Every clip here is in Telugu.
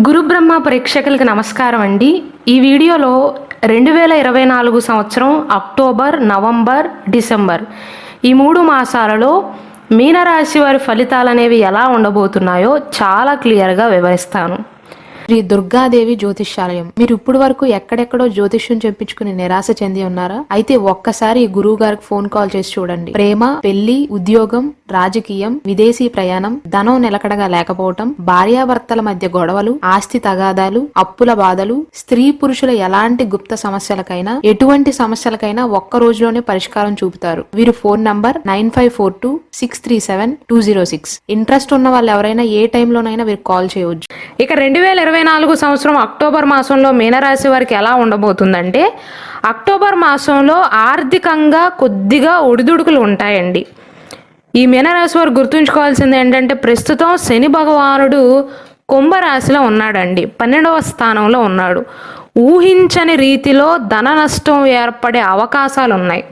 గురుబ్రహ్మ ప్రేక్షకులకి నమస్కారం అండి. ఈ వీడియోలో 2024 సంవత్సరం అక్టోబర్, నవంబర్, డిసెంబర్ ఈ 3 మాసాలలో మీనరాశి వారి ఫలితాలు అనేవి ఎలా ఉండబోతున్నాయో చాలా క్లియర్గా వివరిస్తాను. శ్రీ దుర్గాదేవి జ్యోతిష్యాలయం. మీరు ఇప్పుడు వరకు ఎక్కడెక్కడో జ్యోతిష్యం చెప్పించుకుని నిరాశ చెంది ఉన్నారా? అయితే ఒక్కసారి గురువు గారికి ఫోన్ కాల్ చేసి చూడండి. ప్రేమ, పెళ్లి, ఉద్యోగం, రాజకీయం, విదేశీ ప్రయాణం, ధనం నిలకడగా లేకపోవటం, భార్యాభర్తల మధ్య గొడవలు, ఆస్తి తగాదాలు, అప్పుల బాధలు, స్త్రీ పురుషుల ఎలాంటి గుప్త సమస్యలకైనా, ఎటువంటి సమస్యలకైనా ఒక్క రోజులోనే పరిష్కారం చూపుతారు. వీరు ఫోన్ నంబర్ 9542637206. ఇంట్రెస్ట్ ఉన్న వాళ్ళు ఎవరైనా ఏ టైంలోనైనా వీరికి కాల్ చేయవచ్చు. ఇక 2024 సంవత్సరం అక్టోబర్ మాసంలో మీనరాశి వారికి ఎలా ఉండబోతుందంటే, అక్టోబర్ మాసంలో ఆర్థికంగా కొద్దిగా ఒడిదుడుకులు ఉంటాయండి. ఈ మీనరాశి వారు గుర్తుంచుకోవాల్సింది ఏంటంటే, ప్రస్తుతం శని భగవానుడు కుంభరాశిలో ఉన్నాడండి, 12వ స్థానంలో ఉన్నాడు. ఊహించని రీతిలో ధన నష్టం ఏర్పడే అవకాశాలు ఉన్నాయి.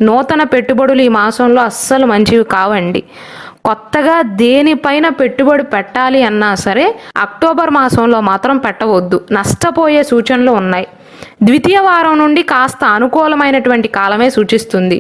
నూతన పెట్టుబడులు ఈ మాసంలో అస్సలు మంచివి కావండి. కొత్తగా దేనిపైన పెట్టుబడి పెట్టాలి అన్నా సరే అక్టోబర్ మాసంలో మాత్రం పెట్టవద్దు, నష్టపోయే సూచనలు ఉన్నాయి. ద్వితీయ వారం నుండి కాస్త అనుకూలమైనటువంటి కాలమే సూచిస్తుంది.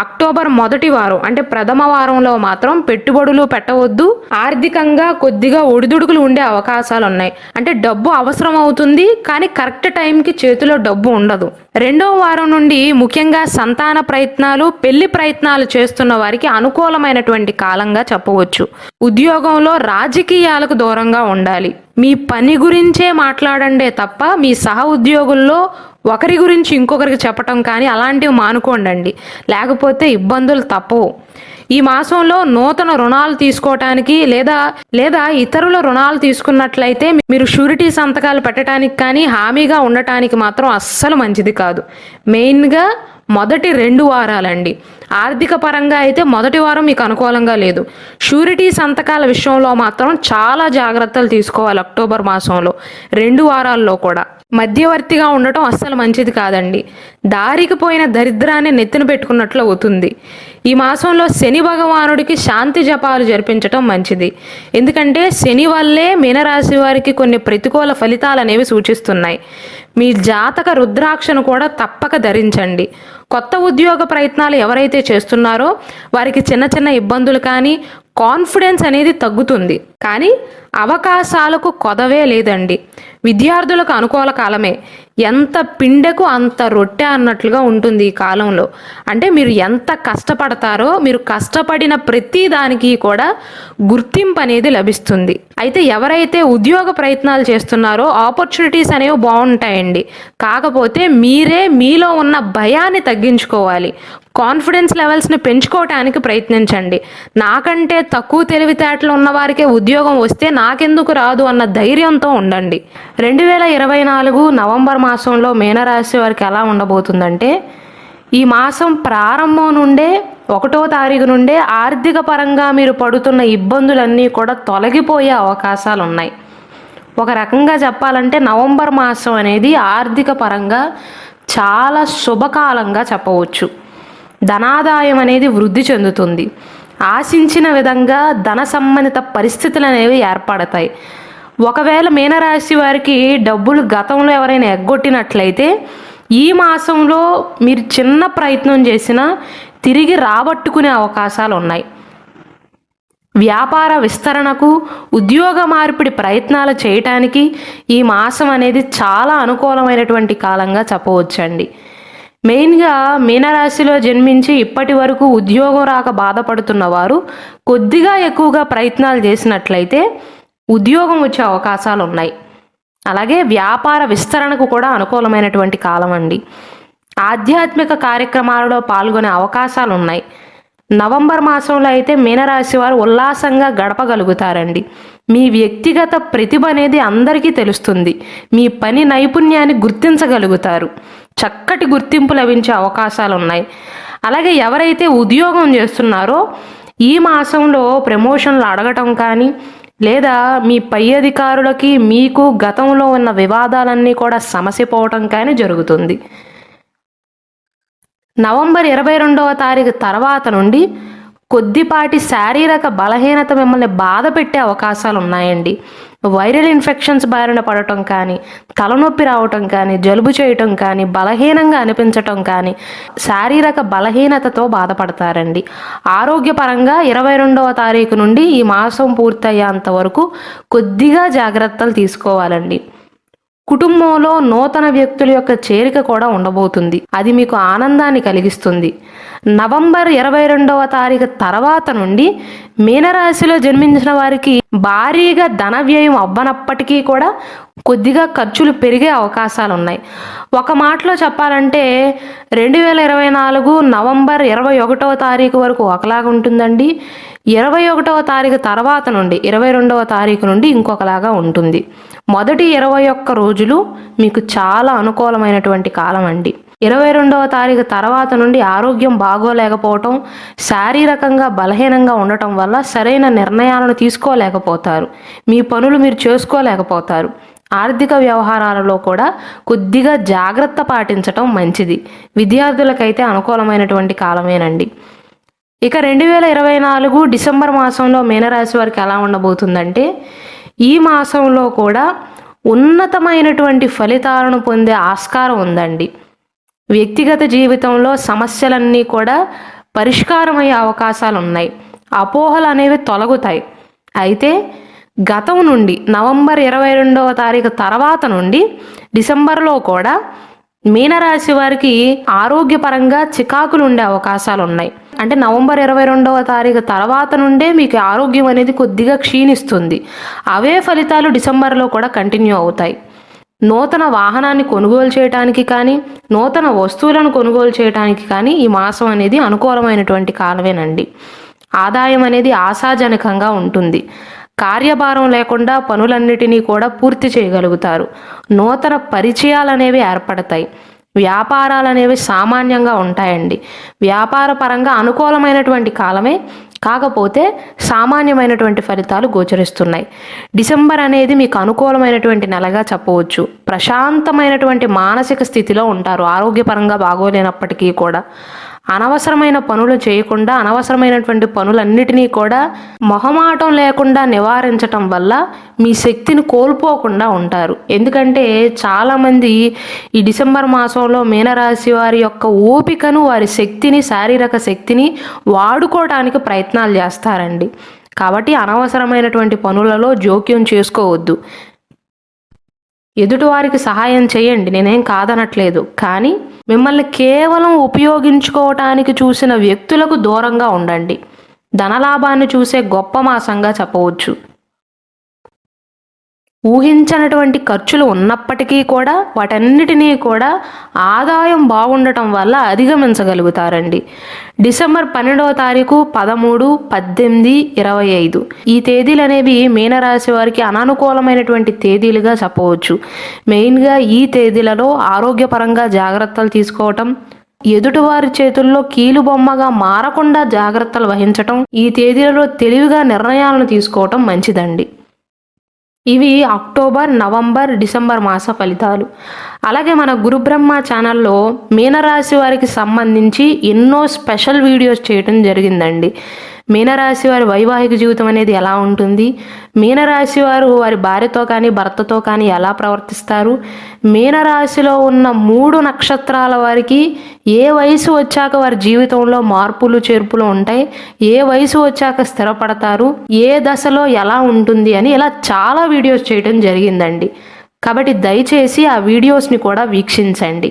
అక్టోబర్ మొదటి వారం అంటే ప్రథమ వారంలో మాత్రం పెట్టుబడులు పెట్టవద్దు. ఆర్థికంగా కొద్దిగా ఒడిదుడుకులు ఉండే అవకాశాలు ఉన్నాయి. అంటే డబ్బు అవసరం అవుతుంది, కానీ కరెక్ట్ టైంకి చేతిలో డబ్బు ఉండదు. రెండవ వారం నుండి ముఖ్యంగా సంతాన ప్రయత్నాలు, పెళ్లి ప్రయత్నాలు చేస్తున్న వారికి అనుకూలమైనటువంటి కాలంగా చెప్పవచ్చు. ఉద్యోగంలో రాజకీయాలకు దూరంగా ఉండాలి. మీ పని గురించే మాట్లాడండే తప్ప మీ సహ ఉద్యోగుల్లో ఒకరి గురించి ఇంకొకరికి చెప్పటం కానీ అలాంటివి మానుకోండి, లేకపోతే ఇబ్బందులు తప్పవు. ఈ మాసంలో నూతన రుణాలు తీసుకోవటానికి లేదా ఇతరుల రుణాలు తీసుకున్నట్లయితే మీరు షూరిటీ సంతకాలు పెట్టడానికి కానీ హామీగా ఉండటానికి మాత్రం అస్సలు మంచిది కాదు. మెయిన్గా మొదటి 2 వారాలండి. ఆర్థిక పరంగా అయితే మొదటి వారం మీకు అనుకూలంగా లేదు. షూరిటీ సంతకాల విషయంలో మాత్రం చాలా జాగ్రత్తలు తీసుకోవాలి. అక్టోబర్ మాసంలో 2 వారాల్లో కూడా మధ్యవర్తిగా ఉండటం అస్సలు మంచిది కాదండి. దారికి పోయిన దరిద్రాన్ని నెత్తిన పెట్టుకున్నట్లు అవుతుంది. ఈ మాసంలో శని భగవానుడికి శాంతి జపాలు జరిపించటం మంచిది. ఎందుకంటే శని వల్లే మీనరాశి వారికి కొన్ని ప్రతికూల ఫలితాలు అనేవి సూచిస్తున్నాయి. మీ జాతక రుద్రాక్షను కూడా తప్పక ధరించండి. కొత్త ఉద్యోగ ప్రయత్నాలు ఎవరైతే చేస్తున్నారో వారికి చిన్న చిన్న ఇబ్బందులు కానీ కాన్ఫిడెన్స్ అనేది తగ్గుతుంది, కానీ అవకాశాలకు కొదవే లేదండి. విద్యార్థులకు అనుకూల కాలమే. ఎంత పిండెకు అంత రొట్టె అన్నట్లుగా ఉంటుంది ఈ కాలంలో. అంటే మీరు ఎంత కష్టపడతారో మీరు కష్టపడిన ప్రతి దానికి కూడా గుర్తింపు అనేది లభిస్తుంది. అయితే ఎవరైతే ఉద్యోగ ప్రయత్నాలు చేస్తున్నారో ఆపర్చునిటీస్ అనేవి బాగుంటాయండి. కాకపోతే మీరే మీలో ఉన్న భయాన్ని తగ్గించుకోవాలి. కాన్ఫిడెన్స్ లెవెల్స్ని పెంచుకోవటానికి ప్రయత్నించండి. నాకంటే తక్కువ తెలివితేటలు ఉన్న వారికే ఉద్యోగం వస్తే నాకెందుకు రాదు అన్న ధైర్యంతో ఉండండి. 2024 నవంబర్ మాసంలో మీనరాశి వారికి ఎలా ఉండబోతుందంటే, ఈ మాసం ప్రారంభం నుండే 1వ తారీఖు నుండే ఆర్థిక పరంగా మీరు పడుతున్న ఇబ్బందులన్నీ కూడా తొలగిపోయే అవకాశాలు ఉన్నాయి. ఒక రకంగా చెప్పాలంటే నవంబర్ మాసం అనేది ఆర్థిక పరంగా చాలా శుభకాలంగా చెప్పవచ్చు. ధనాదాయం అనేది వృద్ధి చెందుతుంది. ఆశించిన విధంగా ధన సంబంధిత పరిస్థితులు అనేవి ఏర్పడతాయి. ఒకవేళ మీనరాశి వారికి డబ్బులు గతంలో ఎవరైనా ఎగ్గొట్టినట్లయితే ఈ మాసంలో మీరు చిన్న ప్రయత్నం చేసినా తిరిగి రాబట్టుకునే అవకాశాలు ఉన్నాయి. వ్యాపార విస్తరణకు, ఉద్యోగ మార్పిడి ప్రయత్నాలు చేయటానికి ఈ మాసం అనేది చాలా అనుకూలమైనటువంటి కాలంగా చెప్పవచ్చండి. మెయిన్గా మీనరాశిలో జన్మించి ఇప్పటి వరకు ఉద్యోగం రాక బాధపడుతున్న వారు కొద్దిగా ఎక్కువగా ప్రయత్నాలు చేసినట్లయితే ఉద్యోగం వచ్చే అవకాశాలు ఉన్నాయి. అలాగే వ్యాపార విస్తరణకు కూడా అనుకూలమైనటువంటి కాలం అండి. ఆధ్యాత్మిక కార్యక్రమాలలో పాల్గొనే అవకాశాలు ఉన్నాయి. నవంబర్ మాసంలో అయితే మీనరాశి వారు ఉల్లాసంగా గడపగలుగుతారండి. మీ వ్యక్తిగత ప్రతిభ అనేది అందరికీ తెలుస్తుంది. మీ పని నైపుణ్యాన్ని గుర్తించగలుగుతారు. చక్కటి గుర్తింపు లభించే అవకాశాలు ఉన్నాయి. అలాగే ఎవరైతే ఉద్యోగం చేస్తున్నారో ఈ మాసంలో ప్రమోషన్లు అడగటం కానీ లేదా మీ పై అధికారులకి మీకు గతంలో ఉన్న వివాదాలన్నీ కూడా సమసిపోవటం కానీ జరుగుతుంది. నవంబర్ 22వ తారీఖు తర్వాత నుండి కొద్దిపాటి శారీరక బలహీనత మిమ్మల్ని బాధ పెట్టే అవకాశాలు ఉన్నాయండి. వైరల్ ఇన్ఫెక్షన్స్ బారిన పడటం కానీ, తలనొప్పి రావటం కానీ, జలుబు చేయటం కానీ, బలహీనంగా అనిపించటం కానీ, శారీరక బలహీనతతో బాధపడతారండి. ఆరోగ్యపరంగా 22వ తారీఖు నుండి ఈ మాసం పూర్తయ్యేంత వరకు కొద్దిగా జాగ్రత్తలు తీసుకోవాలండి. కుటుంబంలో నూతన వ్యక్తుల యొక్క చేరిక కూడా ఉండబోతుంది. అది మీకు ఆనందాన్ని కలిగిస్తుంది. నవంబర్ 22వ తారీఖు తర్వాత నుండి మీనరాశిలో జన్మించిన వారికి భారీగా ధన వ్యయం అవ్వనప్పటికీ కూడా కొద్దిగా ఖర్చులు పెరిగే అవకాశాలు ఉన్నాయి. ఒక మాటలో చెప్పాలంటే 2024 నవంబర్ 21వ తారీఖు వరకు ఒకలాగా ఉంటుందండి. 21వ తారీఖు తర్వాత నుండి 22వ తారీఖు నుండి ఇంకొకలాగా ఉంటుంది. మొదటి 21 రోజులు మీకు చాలా అనుకూలమైనటువంటి కాలం అండి. 22వ తారీఖు తర్వాత నుండి ఆరోగ్యం బాగోలేకపోవటం, శారీరకంగా బలహీనంగా ఉండటం వల్ల సరైన నిర్ణయాలను తీసుకోలేకపోతారు. మీ పనులు మీరు చేసుకోలేకపోతారు. ఆర్థిక వ్యవహారాలలో కూడా కొద్దిగా జాగ్రత్త పాటించటం మంచిది. విద్యార్థులకైతే అనుకూలమైనటువంటి కాలమేనండి. ఇక 2024 డిసెంబర్ మాసంలో మీనరాశి వారికి ఎలా ఉండబోతుందంటే, ఈ మాసంలో కూడా ఉన్నతమైనటువంటి ఫలితాలను పొందే ఆస్కారం ఉందండి. వ్యక్తిగత జీవితంలో సమస్యలన్నీ కూడా పరిష్కారమయ్యే అవకాశాలు ఉన్నాయి. అపోహలు అనేవి తొలగుతాయి. అయితే గతం నుండి నవంబర్ 22వ తారీఖు తర్వాత నుండి డిసెంబర్లో కూడా మీనరాశి వారికి ఆరోగ్యపరంగా చికాకులు ఉండే అవకాశాలు ఉన్నాయి. అంటే నవంబర్ 22వ తారీఖు తర్వాత నుండే మీకు ఆరోగ్యం అనేది కొద్దిగా క్షీణిస్తుంది. అవే ఫలితాలు డిసెంబర్లో కూడా కంటిన్యూ అవుతాయి. నూతన వాహనాన్ని కొనుగోలు చేయడానికి కానీ, నూతన వస్తువులను కొనుగోలు చేయడానికి కానీ ఈ మాసం అనేది అనుకూలమైనటువంటి కాలమేనండి. ఆదాయం అనేది ఆశాజనకంగా ఉంటుంది. కార్యభారం లేకుండా పనులన్నిటినీ కూడా పూర్తి చేయగలుగుతారు. నూతన పరిచయాలు అనేవి ఏర్పడతాయి. వ్యాపారాలు అనేవి సామాన్యంగా ఉంటాయండి. వ్యాపార పరంగా అనుకూలమైనటువంటి కాలమే, కాకపోతే సామాన్యమైనటువంటి ఫలితాలు గోచరిస్తున్నాయి. డిసెంబర్ అనేది మీకు అనుకూలమైనటువంటి నెలగా చెప్పవచ్చు. ప్రశాంతమైనటువంటి మానసిక స్థితిలో ఉంటారు. ఆరోగ్యపరంగా బాగోలేనప్పటికీ కూడా అనవసరమైన పనులు చేయకుండా, అనవసరమైనటువంటి పనులన్నిటినీ కూడా మొహమాటం లేకుండా నివారించటం వల్ల మీ శక్తిని కోల్పోకుండా ఉంటారు. ఎందుకంటే చాలామంది ఈ డిసెంబర్ మాసంలో మీనరాశి వారి యొక్క ఓపికను, వారి శక్తిని, శారీరక శక్తిని వాడుకోవడానికి ప్రయత్నాలు చేస్తారండి. కాబట్టి అనవసరమైనటువంటి పనులలో జోక్యం చేసుకోవద్దు. ఎదుటివారికి సహాయం చేయండి, నేనేం కాదనట్లేదు. కానీ మిమ్మల్ని కేవలం ఉపయోగించుకోవటానికి చూసిన వ్యక్తులకు దూరంగా ఉండండి. ధనలాభాన్ని చూసే గొప్ప మాసంగా చెప్పవచ్చు. ఊహించనటువంటి ఖర్చులు ఉన్నప్పటికీ కూడా వాటన్నిటినీ కూడా ఆదాయం బాగుండటం వల్ల అధిగమించగలుగుతారండి. డిసెంబర్ 12వ తారీఖు, 13, 18, 25 ఈ తేదీలు అనేవి మీనరాశి వారికి అననుకూలమైనటువంటి తేదీలుగా చెప్పవచ్చు. మెయిన్గా ఈ తేదీలలో ఆరోగ్యపరంగా జాగ్రత్తలు తీసుకోవటం, ఎదుటివారి చేతుల్లో కీలుబొమ్మగా మారకుండా జాగ్రత్తలు వహించటం, ఈ తేదీలలో తెలివిగా నిర్ణయాలను తీసుకోవటం మంచిదండి. ఇవి అక్టోబర్, నవంబర్, డిసెంబర్ మాస ఫలితాలు. అలాగే మన గురుబ్రహ్మ ఛానల్లో మీనరాశి వారికి సంబంధించి ఎన్నో స్పెషల్ వీడియోస్ చేయటం జరిగిందండి. మీనరాశి వారి వైవాహిక జీవితం అనేది ఎలా ఉంటుంది, మీనరాశి వారు వారి భార్యతో కానీ భర్తతో కానీ ఎలా ప్రవర్తిస్తారు, మీనరాశిలో ఉన్న 3 నక్షత్రాల వారికి ఏ వయసు వచ్చాక వారి జీవితంలో మార్పులు చేర్పులు ఉంటాయి, ఏ వయసు వచ్చాక స్థిరపడతారు, ఏ దశలో ఎలా ఉంటుంది అని ఇలా చాలా వీడియోస్ చేయడం జరిగిందండి. కాబట్టి దయచేసి ఆ వీడియోస్ని కూడా వీక్షించండి.